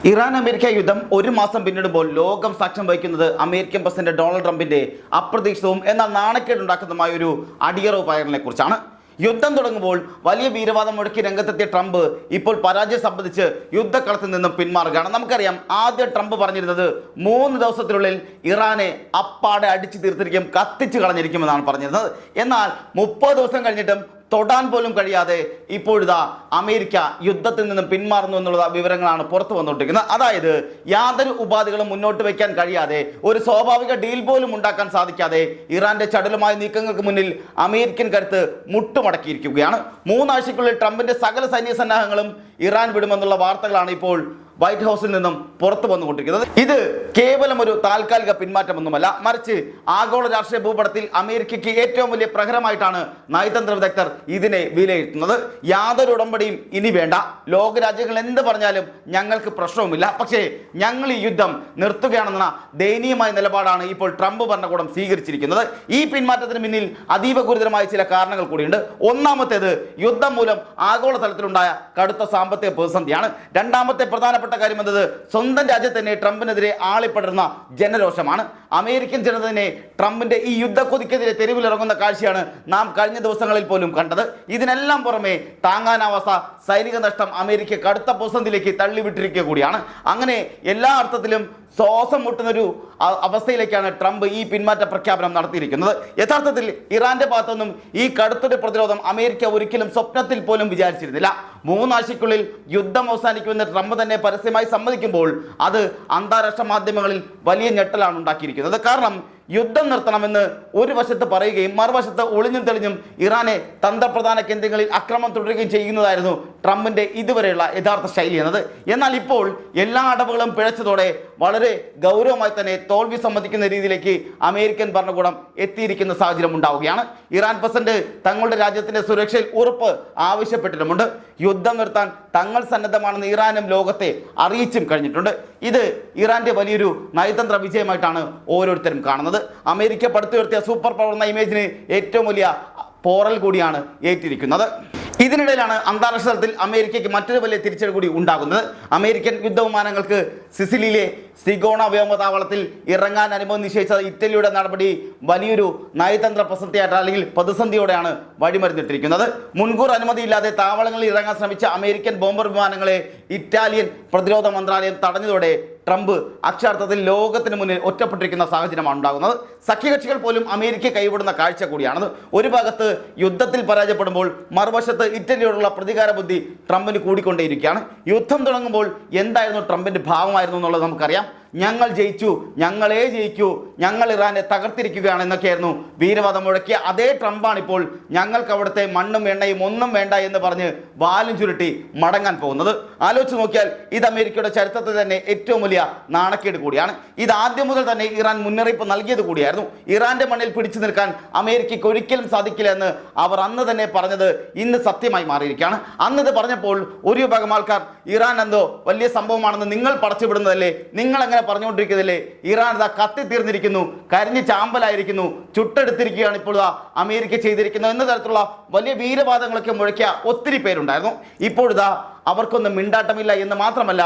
Iran America യുദ്ധം ഒരു മാസം പിന്നിടുമ്പോൾ ലോകം സാക്ഷ്യം വഹിക്കുന്നത് അമേരിക്കൻ പ്രസിഡന്റ് ഡൊണാൾഡ് ട്രംപിന്റെ അപ്രതീക്ഷിതവും എന്നാൽ നാണക്കേടുണ്ടാക്കുന്നതുമായ ഒരു അടിയറവ് പയറിനെ കുറിച്ചാണ്. യുദ്ധം തുടങ്ങുമ്പോൾ വലിയ വീരവാദം മുഴക്കി രംഗത്തെത്തിയ ട്രംപ് ഇപ്പോൾ പരാജയം സംബന്ധിച്ച് യുദ്ധക്കളത്തിൽ നിന്നും പിന്മാറുകയാണ്. നമുക്കറിയാം, ആദ്യം ട്രംപ് പറഞ്ഞിരുന്നത് 3 ദിവസത്തിനുള്ളിൽ ഇറാനെ അപ്പാടെ അടിച്ചു തീർത്തിരിക്കും, കത്തിച്ചു കളഞ്ഞിരിക്കുമെന്നാണ് പറഞ്ഞിരുന്നത്. എന്നാൽ 30 ദിവസം കഴിഞ്ഞിട്ടും തൊടാൻ പോലും കഴിയാതെ ഇപ്പോഴിതാ അമേരിക്ക യുദ്ധത്തിൽ നിന്നും പിന്മാറുന്നു എന്നുള്ള വിവരങ്ങളാണ് പുറത്തു വന്നുകൊണ്ടിരിക്കുന്നത്. അതായത് യാതൊരു ഉപാധികളും മുന്നോട്ട് വയ്ക്കാൻ കഴിയാതെ, ഒരു സ്വാഭാവിക ഡീൽ പോലും ഉണ്ടാക്കാൻ സാധിക്കാതെ ഇറാന്റെ ചടുലമായ നീക്കങ്ങൾക്ക് മുന്നിൽ അമേരിക്കൻ കരുത്ത് മുട്ടുമടക്കിയിരിക്കുകയാണ്. 3 ആഴ്ചയ്ക്കുള്ളിൽ ട്രംപിന്റെ സകല സൈനിക സന്നാഹങ്ങളും ഇറാൻ വിടുമെന്നുള്ള വാർത്തകളാണ് ഇപ്പോൾ വൈറ്റ് ഹൗസിൽ നിന്നും പുറത്തു വന്നുകൊണ്ടിരിക്കുന്നത്. ഇത് കേവലം ഒരു താൽക്കാലിക പിന്മാറ്റമൊന്നുമല്ല, മറിച്ച് ആഗോള രാഷ്ട്രീയ ഭൂപടത്തിൽ അമേരിക്കയ്ക്ക് ഏറ്റവും വലിയ പ്രഹരമായിട്ടാണ് നയതന്ത്ര വിദഗ്ധർ ഇതിനെ വിലയിരുത്തുന്നത്. യാതൊരു ഉടമ്പടിയും ഇനി വേണ്ട, ലോകരാജ്യങ്ങൾ എന്ത് പറഞ്ഞാലും ഞങ്ങൾക്ക് പ്രശ്നവുമില്ല, പക്ഷേ ഞങ്ങൾ ഈ യുദ്ധം നിർത്തുകയാണെന്ന ദയനീയമായ നിലപാടാണ് ഇപ്പോൾ ട്രംപ് ഭരണകൂടം സ്വീകരിച്ചിരിക്കുന്നത്. ഈ പിന്മാറ്റത്തിന് പിന്നിൽ അതീവ ഗുരുതരമായ ചില കാരണങ്ങൾ കൂടിയുണ്ട്. ഒന്നാമത്തേത് യുദ്ധം മൂലം ആഗോളതലത്തിലുണ്ടായ കടുത്ത സാമ്പത്തിക പ്രതിസന്ധിയാണ്. രണ്ടാമത്തെ പ്രധാനപ്പെട്ട കാര്യം എന്നത് സ്വന്തം രാജ്യത്ത് തന്നെ ട്രംപിനെതിരെ ആളിപ്പടരുന്ന ജനരോഷമാണ്. അമേരിക്കൻ ജനത തന്നെ ട്രംപിന്റെ ഈ യുദ്ധക്കൊതിക്കെതിരെ തെരുവിലിറങ്ങുന്ന കാഴ്ചയാണ് നാം കഴിഞ്ഞ ദിവസങ്ങളിൽ പോലും കണ്ടത്. ഇതിനെല്ലാം പുറമെ താങ്ങാനാവാത്ത സൈനിക നഷ്ടം അമേരിക്ക കടുത്ത പ്രതിസന്ധിയിലേക്ക് തള്ളിവിട്ടിരിക്കുക കൂടിയാണ്. അങ്ങനെ എല്ലാ അർത്ഥത്തിലും ശ്വാസം മുട്ടുന്നൊരു അവസ്ഥയിലേക്കാണ് ട്രംപ് ഈ പിന്മാറ്റ പ്രഖ്യാപനം നടത്തിയിരിക്കുന്നത്. യഥാർത്ഥത്തിൽ ഇറാന്റെ ഭാഗത്തുനിന്നും ഈ കടുത്തൊരു പ്രതിരോധം അമേരിക്ക ഒരിക്കലും സ്വപ്നത്തിൽ പോലും വിചാരിച്ചിരുന്നില്ല. 3 ആഴ്ചയ്ക്കുള്ളിൽ യുദ്ധം അവസാനിക്കുമെന്ന് ട്രംപ് തന്നെ പരസ്യമായി സമ്മതിക്കുമ്പോൾ അത് അന്താരാഷ്ട്ര മാധ്യമങ്ങളിൽ വലിയ ഞെട്ടലാണ് ഉണ്ടാക്കിയിരിക്കുന്നത്. കാരണം യുദ്ധം നിർത്തണമെന്ന് ഒരു വശത്ത് പറയുകയും മറുവശത്ത് ഒളിഞ്ഞും തെളിഞ്ഞും ഇറാനെ തന്ത്രപ്രധാന കേന്ദ്രങ്ങളിൽ ആക്രമണം തുടരുകയും ചെയ്യുന്നതായിരുന്നു ട്രംപിന്റെ ഇതുവരെയുള്ള യഥാർത്ഥ ശൈലി എന്നത്. എന്നാൽ ഇപ്പോൾ എല്ലാ അടവുകളും പിഴച്ചതോടെ വളരെ ഗൗരവമായി തന്നെ തോൽവി സമ്മതിക്കുന്ന രീതിയിലേക്ക് അമേരിക്കൻ ഭരണകൂടം എത്തിയിരിക്കുന്ന സാഹചര്യം ഉണ്ടാവുകയാണ്. ഇറാൻ പ്രസിഡന്റ് തങ്ങളുടെ രാജ്യത്തിന്റെ സുരക്ഷയിൽ ഉറപ്പ് ആവശ്യപ്പെട്ടിട്ടുമുണ്ട്. യുദ്ധം നിർത്താൻ തങ്ങൾ സന്നദ്ധമാണെന്ന് ഇറാനും ലോകത്തെ അറിയിച്ചും കഴിഞ്ഞിട്ടുണ്ട്. ഇത് ഇറാന്റെ വലിയൊരു നയതന്ത്ര വിജയമായിട്ടാണ് ഓരോരുത്തരും കാണുന്നത്. അമേരിക്ക പടുത്തുയർത്തിയ സൂപ്പർ പവർ എന്ന ഇമേജിന് ഏറ്റവും വലിയ പോറൽ കൂടിയാണ് ഏറ്റിരിക്കുന്നത്. ഇതിനിടയിലാണ് അന്താരാഷ്ട്ര തലത്തിൽ അമേരിക്കയ്ക്ക് മറ്റൊരു വലിയ തിരിച്ചടി കൂടി ഉണ്ടാകുന്നത്. അമേരിക്കൻ യുദ്ധവിമാനങ്ങൾക്ക് സിസിലിയിലെ സിഗോണ വ്യോമതാവളത്തിൽ ഇറങ്ങാൻ അനുമതി നിഷേധിച്ച ഇറ്റലിയുടെ നടപടി വലിയൊരു നയതന്ത്ര പ്രസക്തിയായിട്ട് അല്ലെങ്കിൽ പ്രതിസന്ധിയോടെയാണ് വഴിമരുന്നിട്ടിരിക്കുന്നത്. മുൻകൂർ അനുമതിയില്ലാതെ താവളങ്ങളിൽ ഇറങ്ങാൻ ശ്രമിച്ച അമേരിക്കൻ ബോംബർ വിമാനങ്ങളെ ഇറ്റാലിയൻ പ്രതിരോധ മന്ത്രാലയം തടഞ്ഞതോടെ ട്രംപ് അക്ഷരാർത്ഥത്തിൽ ലോകത്തിന് മുന്നിൽ ഒറ്റപ്പെട്ടിരിക്കുന്ന സാഹചര്യമാണ് ഉണ്ടാകുന്നത്. സഖ്യകക്ഷികൾ പോലും അമേരിക്ക കൈവിടുന്ന കാഴ്ച കൂടിയാണത്. ഒരു ഭാഗത്ത് യുദ്ധത്തിൽ പരാജയപ്പെടുമ്പോൾ മറുവശത്ത് ഇറ്റലിയോടുള്ള പ്രതികാര ബുദ്ധി ട്രംപിന് കൂടിക്കൊണ്ടേയിരിക്കുകയാണ്. യുദ്ധം തുടങ്ങുമ്പോൾ എന്തായിരുന്നു ട്രംപിന്റെ ഭാവമായിരുന്നു എന്നുള്ളത് നമുക്കറിയാം. ഞങ്ങൾ ജയിച്ചു, ഞങ്ങളെ ജയിക്കൂ, ഞങ്ങൾ ഇറാനെ തകർത്തിരിക്കുകയാണ് എന്നൊക്കെയായിരുന്നു വീരവാദം മുഴക്കിയ അതേ ട്രംപാണ് ഇപ്പോൾ ഞങ്ങൾക്ക് അവിടുത്തെ മണ്ണും എണ്ണയും ഒന്നും വേണ്ട എന്ന് പറഞ്ഞ് വാലും ചുരുട്ടി മടങ്ങാൻ പോകുന്നത്. ആലോചിച്ച് നോക്കിയാൽ ഇത് അമേരിക്കയുടെ ചരിത്രത്തിൽ തന്നെ ഏറ്റവും വലിയ നാണക്കേട് കൂടിയാണ്. ഇത് ആദ്യം മുതൽ തന്നെ ഇറാൻ മുന്നറിയിപ്പ് നൽകിയത് കൂടിയായിരുന്നു. ഇറാന്റെ മണ്ണിൽ പിടിച്ചു നിൽക്കാൻ അമേരിക്കയ്ക്ക് ഒരിക്കലും സാധിക്കില്ല എന്ന് അവർ അന്ന് തന്നെ പറഞ്ഞത് ഇന്ന് സത്യമായി മാറിയിരിക്കുകയാണ്. അന്ന് ഇത് പറഞ്ഞപ്പോൾ ഒരു വിഭാഗം ആൾക്കാർ ഇറാൻ എന്തോ വലിയ സംഭവമാണെന്ന് നിങ്ങൾ പടച്ചുവിടുന്നതല്ലേ, നിങ്ങൾ അങ്ങനെ പറഞ്ഞുകൊണ്ടിരിക്കുന്നതല്ലേ, ഇറാൻ ഇതാ കത്തി തീർന്നിരിക്കുന്നു, കരിഞ്ഞ് ചാമ്പലായിരിക്കുന്നു, ചുട്ടെടുത്തിരിക്കുകയാണ് ഇപ്പോൾ അമേരിക്ക ചെയ്തിരിക്കുന്നത് എന്ന തരത്തിലുള്ള വലിയ വീരവാദങ്ങളൊക്കെ മുഴക്കിയ ഒത്തിരി പേരുണ്ടായിരുന്നു. ഇപ്പോഴിതാ അവർക്കൊന്നും മിണ്ടാട്ടമില്ല എന്ന് മാത്രമല്ല,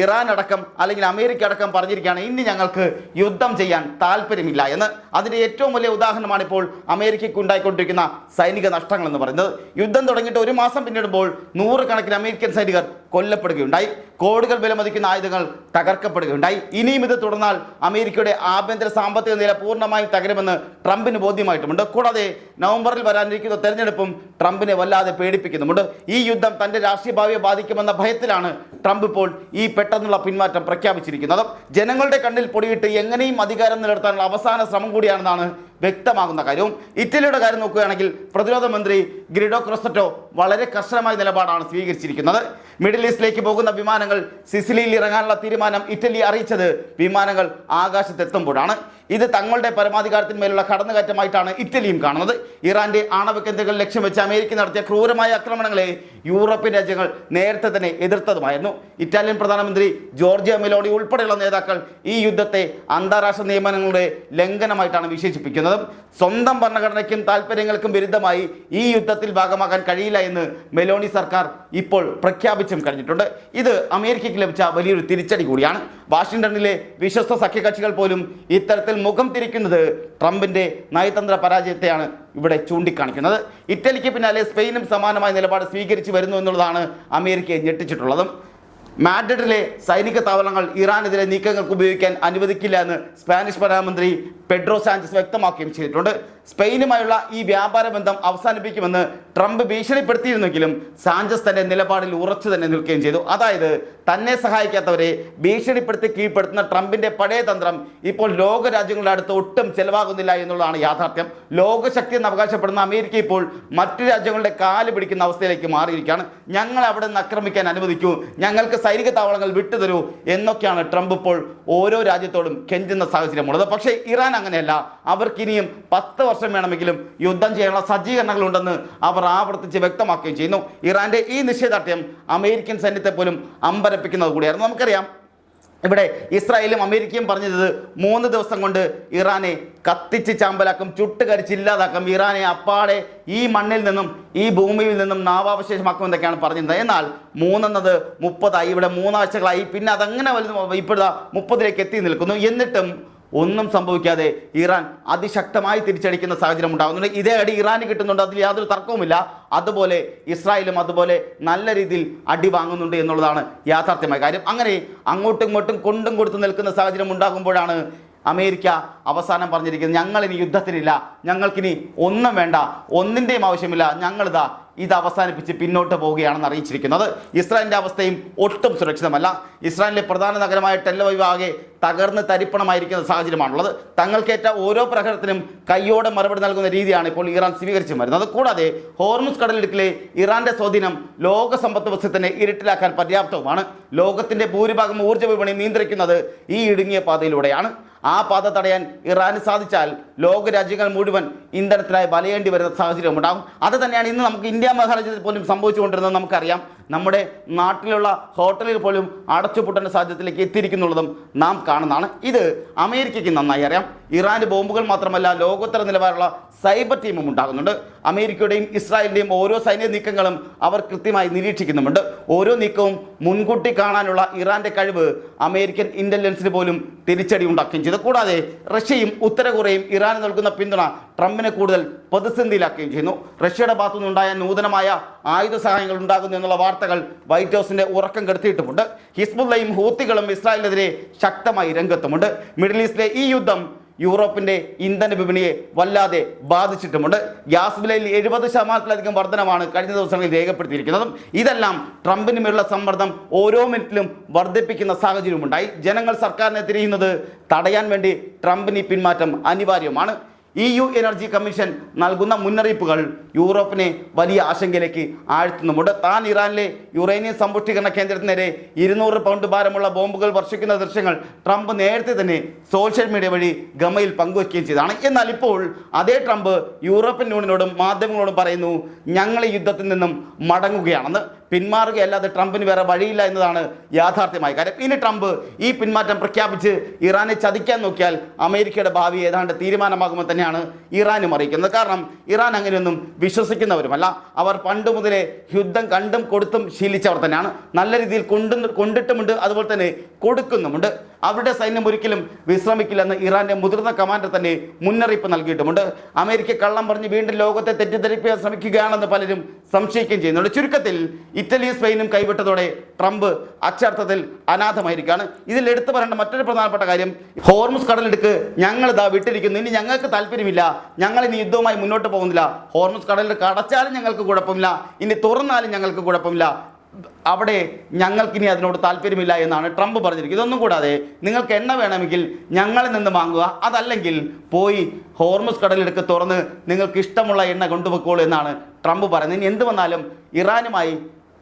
ഇറാൻ അടക്കം അല്ലെങ്കിൽ അമേരിക്ക അടക്കം പറഞ്ഞിരിക്കുകയാണ് ഇനി ഞങ്ങൾക്ക് യുദ്ധം ചെയ്യാൻ താല്പര്യമില്ല എന്ന്. അതിൻ്റെ ഏറ്റവും വലിയ ഉദാഹരണമാണ് ഇപ്പോൾ അമേരിക്കയ്ക്ക് ഉണ്ടായിക്കൊണ്ടിരിക്കുന്ന സൈനിക നഷ്ടങ്ങൾ എന്ന് പറയുന്നത്. യുദ്ധം തുടങ്ങിയിട്ട് 1 മാസം പിന്നിടുമ്പോൾ 100 കണക്കിന് അമേരിക്കൻ സൈനികർ കൊല്ലപ്പെടുകയുണ്ടായി, കോടികൾ വിലമതിക്കുന്ന ആയുധങ്ങൾ തകർക്കപ്പെടുകയുണ്ടായി. ഇനിയും ഇത് തുടർന്നാൽ അമേരിക്കയുടെ ആഭ്യന്തര സാമ്പത്തിക നില പൂർണ്ണമായും തകരുമെന്ന് ട്രംപിന് ബോധ്യമായിട്ടുമുണ്ട്. കൂടാതെ നവംബറിൽ വരാനിരിക്കുന്ന തെരഞ്ഞെടുപ്പും ട്രംപിനെ വല്ലാതെ പേടിപ്പിക്കുന്നുമുണ്ട്. ഈ യുദ്ധം തൻ്റെ രാഷ്ട്രീയ ഭാവിയെ ബാധിക്കുമെന്ന ഭയത്തിലാണ് ട്രംപ് ഇപ്പോൾ ഈ പെട്ടെന്നുള്ള പിന്മാറ്റം പ്രഖ്യാപിച്ചിരിക്കുന്നത്. ജനങ്ങളുടെ കണ്ണിൽ പൊടിയിട്ട് എങ്ങനെയും അധികാരം നിലനിർത്താനുള്ള അവസാന ശ്രമം കൂടിയാണെന്നാണ് വ്യക്തമാകുന്ന കാര്യവും. ഇറ്റലിയുടെ കാര്യം നോക്കുകയാണെങ്കിൽ പ്രതിരോധ മന്ത്രി ഗ്രിഡോ ക്രോസറ്റോ വളരെ കർശനമായ നിലപാടാണ് സ്വീകരിച്ചിരിക്കുന്നത്. മിഡിൽ ഈസ്റ്റിലേക്ക് പോകുന്ന വിമാനങ്ങൾ സിസിലിയിൽ ഇറങ്ങാനുള്ള തീരുമാനം ഇറ്റലി അറിയിച്ചത് വിമാനങ്ങൾ ആകാശത്തെത്തുമ്പോഴാണ്. ഇത് തങ്ങളുടെ പരമാധികാരത്തിന്മേലുള്ള കടന്നുകയറ്റമായിട്ടാണ് ഇറ്റലിയും കാണുന്നത്. ഇറാന്റെ ആണവ കേന്ദ്രങ്ങൾ ലക്ഷ്യം വെച്ച് അമേരിക്ക നടത്തിയ ക്രൂരമായ ആക്രമണങ്ങളെ യൂറോപ്യൻ രാജ്യങ്ങൾ നേരത്തെ തന്നെ എതിർത്തതുമായിരുന്നു. ഇറ്റാലിയൻ പ്രധാനമന്ത്രി ജോർജിയ മെലോണി ഉൾപ്പെടെയുള്ള നേതാക്കൾ ഈ യുദ്ധത്തെ അന്താരാഷ്ട്ര നിയമനങ്ങളുടെ ലംഘനമായിട്ടാണ് വിശേഷിപ്പിക്കുന്നത്. സ്വന്തം ഭരണഘടനയ്ക്കും താല്പര്യങ്ങൾക്കും വിരുദ്ധമായി ഈ യുദ്ധത്തിൽ ഭാഗമാകാൻ കഴിയില്ല എന്ന് മെലോണി സർക്കാർ ഇപ്പോൾ പ്രഖ്യാപിച്ചും കഴിഞ്ഞിട്ടുണ്ട്. ഇത് അമേരിക്കയ്ക്ക് ലഭിച്ച വലിയൊരു തിരിച്ചടി കൂടിയാണ്. വാഷിംഗ്ടണിലെ വിശ്വസ്ത സഖ്യകക്ഷികൾ പോലും ഇത്തരത്തിൽ മുഖം തിരിക്കുന്നത് ട്രംപിന്റെ നയതന്ത്ര പരാജയത്തെയാണ് ഇവിടെ ചൂണ്ടിക്കാണിക്കുന്നത്. ഇറ്റലിക്ക് പിന്നാലെ സ്പെയിനും സമാനമായ നിലപാട് സ്വീകരിച്ചു വരുന്നു എന്നുള്ളതാണ് അമേരിക്കയെ ഞെട്ടിച്ചിട്ടുള്ളതും. മാഡ്രിഡിലെ സൈനിക താവളങ്ങൾ ഇറാനെതിരെ നീക്കങ്ങൾക്ക് ഉപയോഗിക്കാൻ അനുവദിക്കില്ല എന്ന് സ്പാനിഷ് പ്രധാനമന്ത്രി പെഡ്രോ സാഞ്ചസ് വ്യക്തമാക്കുകയും ചെയ്തിട്ടുണ്ട്. സ്പെയിനുമായുള്ള ഈ വ്യാപാര ബന്ധം അവസാനിപ്പിക്കുമെന്ന് ട്രംപ് ഭീഷണിപ്പെടുത്തിയിരുന്നെങ്കിലും സാഞ്ചസ് തന്റെ നിലപാടിൽ ഉറച്ചു തന്നെ നിൽക്കുകയും ചെയ്തു. അതായത് തന്നെ സഹായിക്കാത്തവരെ ഭീഷണിപ്പെടുത്തി കീഴ്പ്പെടുത്തുന്ന ട്രംപിന്റെ പഴയ തന്ത്രം ഇപ്പോൾ ലോകരാജ്യങ്ങളുടെ അടുത്ത് ഒട്ടും ചെലവാകുന്നില്ല എന്നുള്ളതാണ് യാഥാർത്ഥ്യം. ലോകശക്തി എന്ന് അവകാശപ്പെടുന്ന അമേരിക്ക ഇപ്പോൾ മറ്റു രാജ്യങ്ങളുടെ കാല് പിടിക്കുന്ന അവസ്ഥയിലേക്ക് മാറിയിരിക്കുകയാണ്. ഞങ്ങൾ അവിടെ നിന്ന് ആക്രമിക്കാൻ അനുവദിക്കൂ, ഞങ്ങൾക്ക് സൈനിക താവളങ്ങൾ വിട്ടുതരൂ എന്നൊക്കെയാണ് ട്രംപ് ഇപ്പോൾ ഓരോ രാജ്യത്തോടും കെഞ്ചുന്ന സാഹചര്യമുള്ളത്. പക്ഷേ ഇറാൻ അങ്ങനെയല്ല. അവർക്കിനിയും 10 വർഷം വേണമെങ്കിലും യുദ്ധം ചെയ്യാനുള്ള സജ്ജീകരണങ്ങൾ ഉണ്ടെന്ന് അവർ ആവർത്തിച്ച് വ്യക്തമാക്കുകയും ചെയ്യുന്നു. ഇറാന്റെ ഈ നിശ്ചയദാർഢ്യം അമേരിക്കൻ സൈന്യത്തെ പോലും അമ്പരപ്പിക്കുന്നത് കൂടിയായിരുന്നു. നമുക്കറിയാം, ഇവിടെ ഇസ്രായേലും അമേരിക്കയും പറഞ്ഞത് 3 ദിവസം കൊണ്ട് ഇറാനെ കത്തിച്ച് ചാമ്പലാക്കും, ചുട്ടുകരിച്ചില്ലാതാക്കും, ഇറാനെ അപ്പാടെ ഈ മണ്ണിൽ നിന്നും ഈ ഭൂമിയിൽ നിന്നും നാവാവശേഷമാക്കും എന്നൊക്കെയാണ് പറഞ്ഞിരുന്നത്. എന്നാൽ 3 എന്നത് 30 ഇവിടെ 3 ആഴ്ചകളായി. പിന്നെ അതങ്ങനെ വലുതും ഇപ്പോഴാ 30 എത്തി നിൽക്കുന്നു. എന്നിട്ടും ഒന്നും സംഭവിക്കാതെ ഇറാൻ അതിശക്തമായി തിരിച്ചടിക്കുന്ന സാഹചര്യം ഉണ്ടാകുന്നുണ്ട്. ഇതേ അടി ഇറാന് കിട്ടുന്നുണ്ട്, അതിൽ യാതൊരു തർക്കവുമില്ല. അതുപോലെ ഇസ്രായേലും അതുപോലെ നല്ല രീതിയിൽ അടി വാങ്ങുന്നുണ്ട് എന്നുള്ളതാണ് യാഥാർത്ഥ്യമായ കാര്യം. അങ്ങനെ അങ്ങോട്ടും ഇങ്ങോട്ടും കൊണ്ടും കൊടുത്തു നിൽക്കുന്ന സാഹചര്യം ഉണ്ടാകുമ്പോഴാണ് അമേരിക്ക അവസാനം പറഞ്ഞിരിക്കുന്നത്, ഞങ്ങളിനി യുദ്ധത്തിനില്ല, ഞങ്ങൾക്കിനി ഒന്നും വേണ്ട, ഒന്നിൻ്റെയും ആവശ്യമില്ല, ഞങ്ങളിതാ ഇത് അവസാനിപ്പിച്ച് പിന്നോട്ട് പോവുകയാണെന്ന് അറിയിച്ചിരിക്കുന്നത്. ഇസ്രായേലിൻ്റെ അവസ്ഥയും ഒട്ടും സുരക്ഷിതമല്ല. ഇസ്രായേലിലെ പ്രധാന നഗരമായ ടെല്ലവീവ് ആകെ തകർന്ന് തരിപ്പണമായിരിക്കുന്ന സാഹചര്യമാണുള്ളത്. തങ്ങൾക്കേറ്റ ഓരോ പ്രഹരത്തിനും കയ്യോടെ മറുപടി നൽകുന്ന രീതിയാണ് ഇപ്പോൾ ഇറാൻ സ്വീകരിച്ചു വരുന്നത്. കൂടാതെ ഹോർമുസ് കടലിടുക്കിലെ ഇറാന്റെ സ്വാധീനം ലോക സമ്പത്ത് വ്യവസ്ഥയെ ഇരുട്ടിലാക്കാൻ പര്യാപ്തവുമാണ്. ലോകത്തിന്റെ ഭൂരിഭാഗം ഊർജ്ജ വിപണി നിയന്ത്രിക്കുന്നത് ഈ ഇടുങ്ങിയ പാതയിലൂടെയാണ്. ആ പാത തടയാൻ ഇറാന് സാധിച്ചാൽ ലോകരാജ്യങ്ങൾ മുഴുവൻ ഇന്ധനത്തിനായി വലയേണ്ടി വരുന്ന സാഹചര്യം ഉണ്ടാകും. അത് തന്നെയാണ് ഇന്ന് നമുക്ക് ഇന്ത്യ മഹാരാജ്യത്തിൽ പോലും സംഭവിച്ചുകൊണ്ടിരുന്നത്. നമുക്കറിയാം, നമ്മുടെ നാട്ടിലുള്ള ഹോട്ടലിൽ പോലും അടച്ചുപൂട്ടേണ്ട സാഹചര്യത്തിലേക്ക് എത്തിയിരിക്കുന്നുള്ളതും നാം കാണുന്നതാണ്. ഇത് അമേരിക്കയ്ക്ക് നന്നായി അറിയാം. ഇറാന് ബോംബുകൾ മാത്രമല്ല, ലോകോത്തര നിലവാരമുള്ള സൈബർ ടീമും ഉണ്ടാകുന്നുണ്ട്. അമേരിക്കയുടെയും ഇസ്രായേലിൻ്റെയും ഓരോ സൈനിക നീക്കങ്ങളും അവർ കൃത്യമായി നിരീക്ഷിക്കുന്നുമുണ്ട്. ഓരോ നീക്കവും മുൻകൂട്ടി കാണാനുള്ള ഇറാന്റെ കഴിവ് അമേരിക്കൻ ഇന്റലിജൻസിന് പോലും തിരിച്ചടി ഉണ്ടാക്കുകയും ചെയ്തു. കൂടാതെ റഷ്യയും ഉത്തര കൊറിയയും ഇറാന് നൽകുന്ന പിന്തുണ ട്രംപിനെ കൂടുതൽ പ്രതിസന്ധിയിലാക്കുകയും ചെയ്യുന്നു. റഷ്യയുടെ ഭാഗത്തുനിന്നുണ്ടായ നൂതനമായ ആയുധ സഹായങ്ങൾ ഉണ്ടാകുന്നു എന്നുള്ള വാർത്തകൾ വൈറ്റ് ഹൗസിന്റെ ഉറക്കം കെടുത്തിയിട്ടുമുണ്ട്. ഹിസ്ബുള്ളയും ഹൂത്തികളും ഇസ്രായേലിനെതിരെ ശക്തമായി രംഗത്തുമുണ്ട്. മിഡിൽ ഈസ്റ്റിലെ ഈ യുദ്ധം യൂറോപ്പിന്റെ ഇന്ധന വിപണിയെ വല്ലാതെ ബാധിച്ചിട്ടുമുണ്ട്. ഗ്യാസ് വിലയിൽ 70% വർധനമാണ് കഴിഞ്ഞ ദിവസങ്ങളിൽ രേഖപ്പെടുത്തിയിരിക്കുന്നതും. ഇതെല്ലാം ട്രംപിന് മേലുള്ള സമ്മർദ്ദം ഓരോ മിനിറ്റിലും വർദ്ധിപ്പിക്കുന്ന സാഹചര്യമുണ്ടായി. ജനങ്ങൾ സർക്കാരിനെ തിരിയുന്നത് തടയാൻ വേണ്ടി ട്രംപിന് ഈ പിന്മാറ്റം അനിവാര്യമാണ്. EU എനർജി കമ്മീഷൻ നൽകുന്ന മുന്നറിയിപ്പുകൾ യൂറോപ്പിനെ വലിയ ആശങ്കയിലേക്ക് ആഴ്ത്തുന്നുമുണ്ട്. താൻ ഇറാനിലെ യുറേനിയം സമ്പുഷ്ടീകരണ കേന്ദ്രത്തിന് നേരെ 200 പൗണ്ട് ഭാരമുള്ള ബോംബുകൾ വർഷിക്കുന്ന ദൃശ്യങ്ങൾ ട്രംപ് നേരത്തെ തന്നെ സോഷ്യൽ മീഡിയ വഴി ഗമയിൽ പങ്കുവയ്ക്കുകയും ചെയ്തതാണ്. എന്നാൽ ഇപ്പോൾ അതേ ട്രംപ് യൂറോപ്യൻ യൂണിയനോടും മാധ്യമങ്ങളോടും പറയുന്നു, ഞങ്ങൾ ഈ യുദ്ധത്തിൽ നിന്നും മടങ്ങുകയാണെന്ന്. പിന്മാറുകയല്ലാതെ ട്രംപിന് വേറെ വഴിയില്ല എന്നതാണ് യാഥാർത്ഥ്യമായ കാര്യം. ഇനി ട്രംപ് ഈ പിന്മാറ്റം പ്രഖ്യാപിച്ച് ഇറാനെ ചതിക്കാൻ നോക്കിയാൽ അമേരിക്കയുടെ ഭാവി ഏതാണ്ട് തീരുമാനമാകുമെന്ന് തന്നെയാണ് ഇറാനും അറിയിക്കുന്നത്. കാരണം ഇറാൻ അങ്ങനെയൊന്നും വിശ്വസിക്കുന്നവരുമല്ല. അവർ പണ്ട് മുതലേ യുദ്ധം കണ്ടും കൊടുത്തും ശീലിച്ചവർ തന്നെയാണ്. നല്ല രീതിയിൽ കൊണ്ടിട്ടുമുണ്ട്, അതുപോലെ തന്നെ കൊടുക്കുന്നുമുണ്ട്. അവരുടെ സൈന്യം ഒരിക്കലും വിശ്രമിക്കില്ലെന്ന് ഇറാന്റെ മുതിർന്ന കമാൻഡർ തന്നെ മുന്നറിയിപ്പ് നൽകിയിട്ടുമുണ്ട്. അമേരിക്ക കള്ളം പറഞ്ഞ് വീണ്ടും ലോകത്തെ തെറ്റിദ്ധരിപ്പിക്കാൻ ശ്രമിക്കുകയാണെന്ന് പലരും സംശയിക്കുകയും ചെയ്യുന്നുണ്ട്. ചുരുക്കത്തിൽ ഇറ്റലിയും സ്പെയിനും കൈവിട്ടതോടെ ട്രംപ് അക്ഷരാർത്ഥത്തിൽ അനാഥമായിരിക്കുകയാണ്. ഇതിൽ എടുത്തു പറയേണ്ട മറ്റൊരു പ്രധാനപ്പെട്ട കാര്യം, ഹോർമുസ് കടലിടുക്ക് ഞങ്ങൾ ഇതാ വിട്ടിരിക്കുന്നു, ഇനി ഞങ്ങൾക്ക് താല്പര്യമില്ല, ഞങ്ങൾ ഇനി യുദ്ധവുമായി മുന്നോട്ട് പോകുന്നില്ല. ഹോർമുസ് കടലിടുക്ക് അടച്ചാലും ഞങ്ങൾക്ക് കുഴപ്പമില്ല, ഇനി തുറന്നാലും ഞങ്ങൾക്ക് കുഴപ്പമില്ല, അവിടെ ഞങ്ങൾക്കിനി അതിനോട് താല്പര്യമില്ല എന്നാണ് ട്രംപ് പറഞ്ഞിരിക്കുന്നത്. ഇതൊന്നും കൂടാതെ നിങ്ങൾക്ക് എണ്ണ വേണമെങ്കിൽ ഞങ്ങളിൽ നിന്ന് വാങ്ങുക, അതല്ലെങ്കിൽ പോയി ഹോർമുസ് കടലിടുക്ക് തുറന്ന് നിങ്ങൾക്ക് ഇഷ്ടമുള്ള എണ്ണ കൊണ്ടുപോയിക്കോളൂ എന്നാണ് ട്രംപ് പറയുന്നത്. ഇനി എന്ത് വന്നാലും ഇറാനുമായി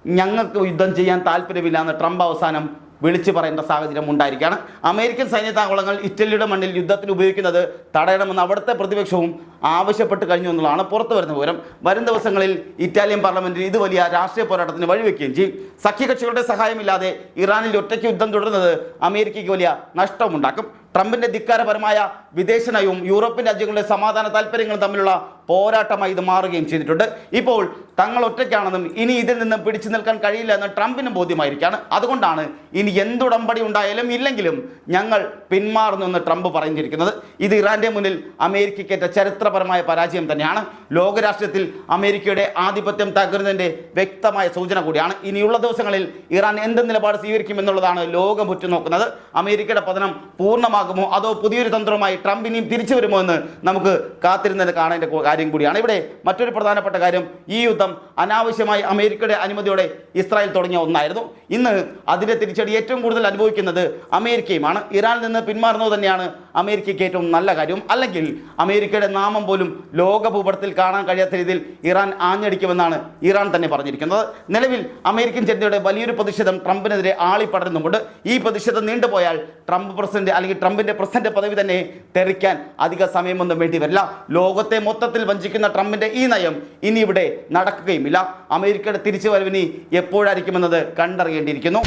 ഞങ്ങൾക്ക് യുദ്ധം ചെയ്യാൻ താല്പര്യമില്ല എന്ന് ട്രംപ് അവസാനം വിളിച്ചു പറയേണ്ട സാഹചര്യം ഉണ്ടായിരിക്കുകയാണ്. അമേരിക്കൻ സൈന്യ താവളങ്ങൾ ഇറ്റലിയുടെ മണ്ണിൽ യുദ്ധത്തിന് ഉപയോഗിക്കുന്നത് തടയണമെന്ന് അവിടുത്തെ പ്രതിപക്ഷവും ആവശ്യപ്പെട്ട് കഴിഞ്ഞു എന്നുള്ളതാണ് പുറത്തു വരുന്ന വിവരം. വരും ദിവസങ്ങളിൽ ഇറ്റാലിയൻ പാർലമെന്റിൽ ഇത് വലിയ രാഷ്ട്രീയ പോരാട്ടത്തിന് വഴിവെക്കുകയും ചെയ്യും. സഖ്യകക്ഷികളുടെ സഹായമില്ലാതെ ഇറാനിൽ ഒറ്റയ്ക്ക് യുദ്ധം തുടരുന്നത് അമേരിക്കയ്ക്ക് വലിയ നഷ്ടമുണ്ടാക്കും. ട്രംപിന്റെ ധിക്കാരപരമായ വിദേശ നയവും യൂറോപ്യൻ രാജ്യങ്ങളുടെ സമാധാന താല്പര്യങ്ങളും തമ്മിലുള്ള പോരാട്ടമായി ഇത് മാറുകയും ചെയ്തിട്ടുണ്ട്. ഇപ്പോൾ തങ്ങൾ ഒറ്റയ്ക്കാണെന്നും ഇനി ഇതിൽ നിന്നും പിടിച്ചു നിൽക്കാൻ കഴിയില്ല എന്ന് ട്രംപിന് ബോധ്യമായിരിക്കുകയാണ്. അതുകൊണ്ടാണ് ഇനി എന്തുടമ്പടി ഉണ്ടായാലും ഇല്ലെങ്കിലും ഞങ്ങൾ പിന്മാറുന്നു എന്ന് ട്രംപ് പറഞ്ഞിരിക്കുന്നത്. ഇത് ഇറാന്റെ മുന്നിൽ അമേരിക്കയ്ക്കേറ്റ ചരിത്രപരമായ പരാജയം തന്നെയാണ്. ലോകരാഷ്ട്രീയത്തിൽ അമേരിക്കയുടെ ആധിപത്യം തകരുന്നതിന്റെ വ്യക്തമായ സൂചന കൂടിയാണ്. ഇനിയുള്ള ദിവസങ്ങളിൽ ഇറാൻ എന്ത് നിലപാട് സ്വീകരിക്കുമെന്നുള്ളതാണ് ലോകം ഉറ്റുനോക്കുന്നത്. അമേരിക്കയുടെ പതനം പൂർണ്ണമാകുമോ അതോ പുതിയൊരു തന്ത്രവുമായി ട്രംപ് ഇനിയും തിരിച്ചു വരുമോ എന്ന് നമുക്ക് കാത്തിരുന്നത് കാണേണ്ട കാര്യം കൂടിയാണ്. ഇവിടെ മറ്റൊരു പ്രധാനപ്പെട്ട കാര്യം, ഈ യുദ്ധം അനാവശ്യമായി അമേരിക്കയുടെ അനുമതിയോടെ ഇസ്രായേൽ തുടങ്ങിയ ഒന്നായിരുന്നു. ഇന്ന് അതിന്റെ തിരിച്ചടി ഏറ്റവും കൂടുതൽ അനുഭവിക്കുന്നത് അമേരിക്കയുമാണ്. ഇറാനിൽ നിന്ന് പിന്മാറുന്നത് തന്നെയാണ് അമേരിക്കയ്ക്ക് ഏറ്റവും നല്ല കാര്യം. അല്ലെങ്കിൽ അമേരിക്കയുടെ നാമം പോലും ലോക ഭൂപടത്തിൽ കാണാൻ കഴിയാത്ത രീതിയിൽ ഇറാൻ ആഞ്ഞടിക്കുമെന്നാണ് ഇറാൻ തന്നെ പറഞ്ഞിരിക്കുന്നത്. നിലവിൽ അമേരിക്കൻ ജനതയുടെ വലിയൊരു പ്രതിഷേധം ട്രംപിനെതിരെ ആളിപ്പടരുന്നുമുണ്ട്. ഈ പ്രതിഷേധം നീണ്ടുപോയാൽ ട്രംപ് പ്രസിഡന്റ് അല്ലെങ്കിൽ ട്രംപിന്റെ പ്രസിഡന്റ് പദവി തന്നെ തെറിക്കാൻ അധിക സമയമൊന്നും വേണ്ടി വരില്ല. ലോകത്തെ മൊത്തത്തിൽ വഞ്ചിക്കുന്ന ട്രംപിന്റെ ഈ നയം ഇനി ഇവിടെ നടക്കുകയുമില്ല. അമേരിക്കയുടെ തിരിച്ചുവരവിനി എപ്പോഴായിരിക്കുമെന്നത് കണ്ടറിയേണ്ടിയിരിക്കുന്നു.